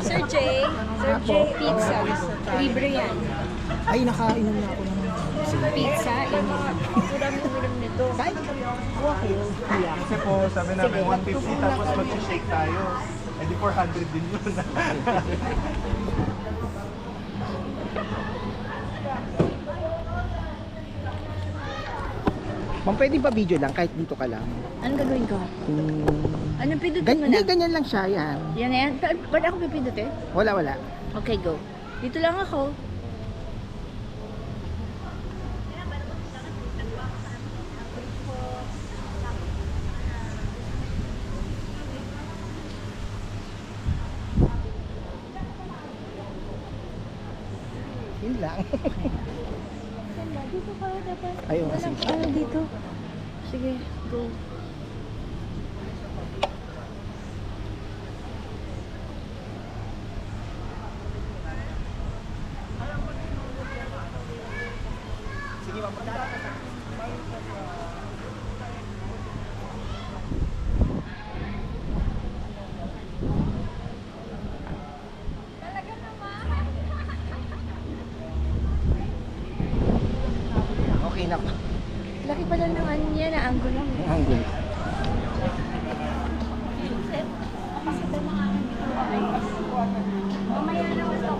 Sir J, pizza. Libre yan. Ay, nakainom na ako ng Pizza, ulam nito. Kahit okay. Kasi po, sabi namin 150 tapos mag-shake tayo. Eh di 400 din yun. Ma'am, pwede ba video lang kahit dito ka lang? Anong gagawin ko? Anong pindutin mo Hindi, na? ganyan lang siya, yan. Yan na yan. Ba't ako pipindutin? Wala. Okay, go. Dito lang ako. Yun lang. Dito ka dapat. Ayun, kasi. Dito. Sige, go. Sige, ma'am. Okay na po. Laki pala ng ano niya na angulo. Ang gulo. Mamaya na ako sa